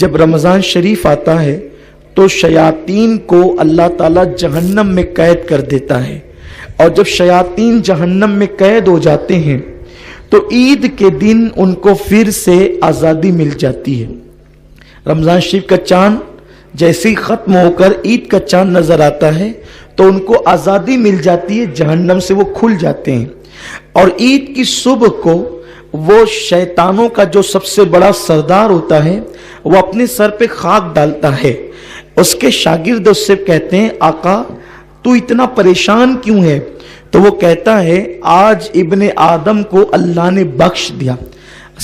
جب رمضان شریف آتا ہے تو شیاطین کو اللہ تعالیٰ جہنم میں قید کر دیتا ہے، اور جب شیاطین جہنم میں قید ہو جاتے ہیں تو عید کے دن ان کو پھر سے آزادی مل جاتی ہے۔ رمضان شریف کا چاند جیسے ہی ختم ہو کر عید کا چاند نظر آتا ہے تو ان کو آزادی مل جاتی ہے، جہنم سے وہ کھل جاتے ہیں، اور عید کی صبح کو وہ شیطانوں کا جو سب سے بڑا سردار ہوتا ہے وہ اپنے سر پہ خاک ڈالتا ہے۔ اس کے شاگرد اس سے کہتے ہیں آقا تو اتنا پریشان کیوں ہے؟ تو وہ کہتا ہے آج ابن آدم کو اللہ نے بخش دیا،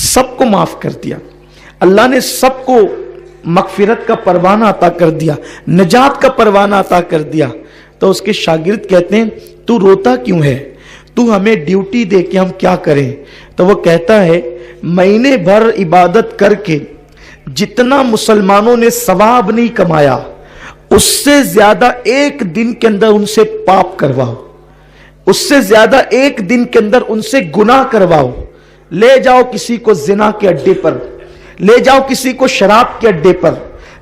سب کو معاف کر دیا، اللہ نے سب کو مغفرت کا پروانہ عطا کر دیا، نجات کا پروانہ عطا کر دیا۔ تو اس کے شاگرد کہتے ہیں تو روتا کیوں ہے؟ تو ہمیں ڈیوٹی دے کے ہم کیا کریں؟ تو وہ کہتا ہے مہینے بھر عبادت کر کے جتنا مسلمانوں نے ثواب نہیں کمایا اس سے زیادہ ایک دن کے اندر ان سے پاپ کرواؤ، اس سے زیادہ ایک دن کے اندر ان سے گناہ کرواؤ، لے جاؤ کسی کو زنا کے اڈے پر، لے جاؤ کسی کو شراب کے اڈے پر،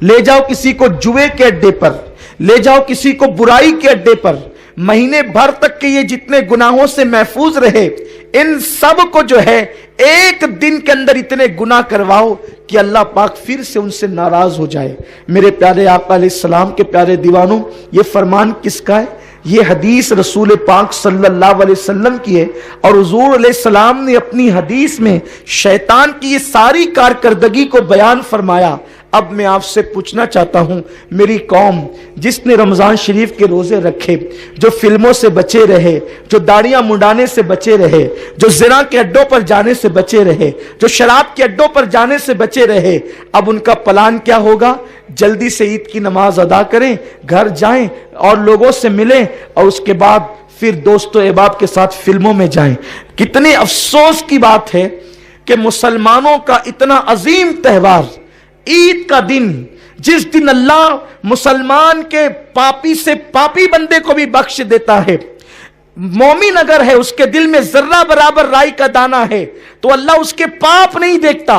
لے جاؤ کسی کو جوے کے اڈے پر، لے جاؤ کسی کو برائی کے اڈے پر، مہینے بھر تک کے یہ جتنے گناہوں سے محفوظ رہے ان سب کو جو ہے ایک دن کے اندر اتنے گناہ کرواؤ کہ اللہ پاک پھر سے ان سے ناراض ہو جائے۔ میرے پیارے آقا علیہ السلام کے پیارے دیوانوں، یہ فرمان کس کا ہے؟ یہ حدیث رسول پاک صلی اللہ علیہ وسلم کی ہے، اور حضور علیہ السلام نے اپنی حدیث میں شیطان کی یہ ساری کارکردگی کو بیان فرمایا۔ اب میں آپ سے پوچھنا چاہتا ہوں میری قوم جس نے رمضان شریف کے روزے رکھے، جو فلموں سے بچے رہے، جو داڑیاں منڈانے سے بچے رہے، جو زنا کے اڈوں پر جانے سے بچے رہے، جو شراب کے اڈوں پر جانے سے بچے رہے، اب ان کا پلان کیا ہوگا؟ جلدی سے عید کی نماز ادا کریں، گھر جائیں اور لوگوں سے ملیں، اور اس کے بعد پھر دوست و احباب کے ساتھ فلموں میں جائیں۔ کتنے افسوس کی بات ہے کہ مسلمانوں کا اتنا عظیم تہوار عید کا دن، جس دن اللہ مسلمان کے پاپی سے پاپی بندے کو بھی بخش دیتا ہے، مومن اگر ہے اس کے دل میں ذرہ برابر رائی کا دانہ ہے تو اللہ اس کے پاپ نہیں دیکھتا،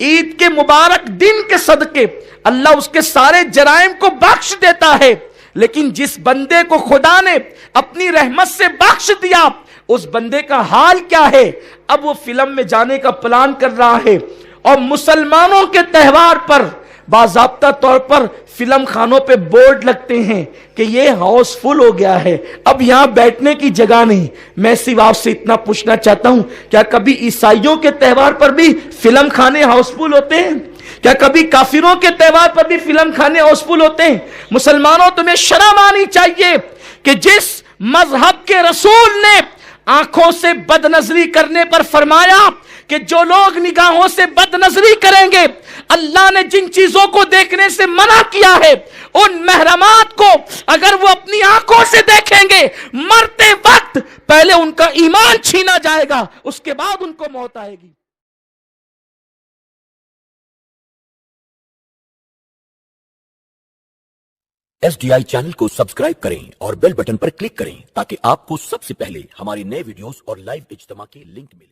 عید کے مبارک دن کے صدقے اللہ اس کے سارے جرائم کو بخش دیتا ہے۔ لیکن جس بندے کو خدا نے اپنی رحمت سے بخش دیا اس بندے کا حال کیا ہے؟ اب وہ فلم میں جانے کا پلان کر رہا ہے، اور مسلمانوں کے تہوار پر باضابطہ طور پر فلم خانوں پہ بورڈ لگتے ہیں کہ یہ ہاؤس فل ہو گیا ہے، اب یہاں بیٹھنے کی جگہ نہیں۔ میں صرف آپ سے اتنا پوچھنا چاہتا ہوں کیا کبھی عیسائیوں کے تہوار پر بھی فلم خانے ہاؤس فل ہوتے ہیں؟ کیا کبھی کافروں کے تہوار پر بھی فلم خانے ہاؤس فل ہوتے ہیں؟ مسلمانوں تمہیں شرم آنی چاہیے کہ جس مذہب کے رسول نے آنکھوں سے بد نظری کرنے پر فرمایا کہ جو لوگ نگاہوں سے بد نظری کریں گے، اللہ نے جن چیزوں کو دیکھنے سے منع کیا ہے ان محرمات کو اگر وہ اپنی آنکھوں سے دیکھیں گے مرتے وقت پہلے ان کا ایمان چھینا جائے گا، اس کے بعد ان کو موت آئے گی۔ SDI چینل کو سبسکرائب کریں اور بیل بٹن پر کلک کریں تاکہ آپ کو سب سے پہلے ہماری نئے ویڈیوز اور لائیو اجتماع کی لنک ملے۔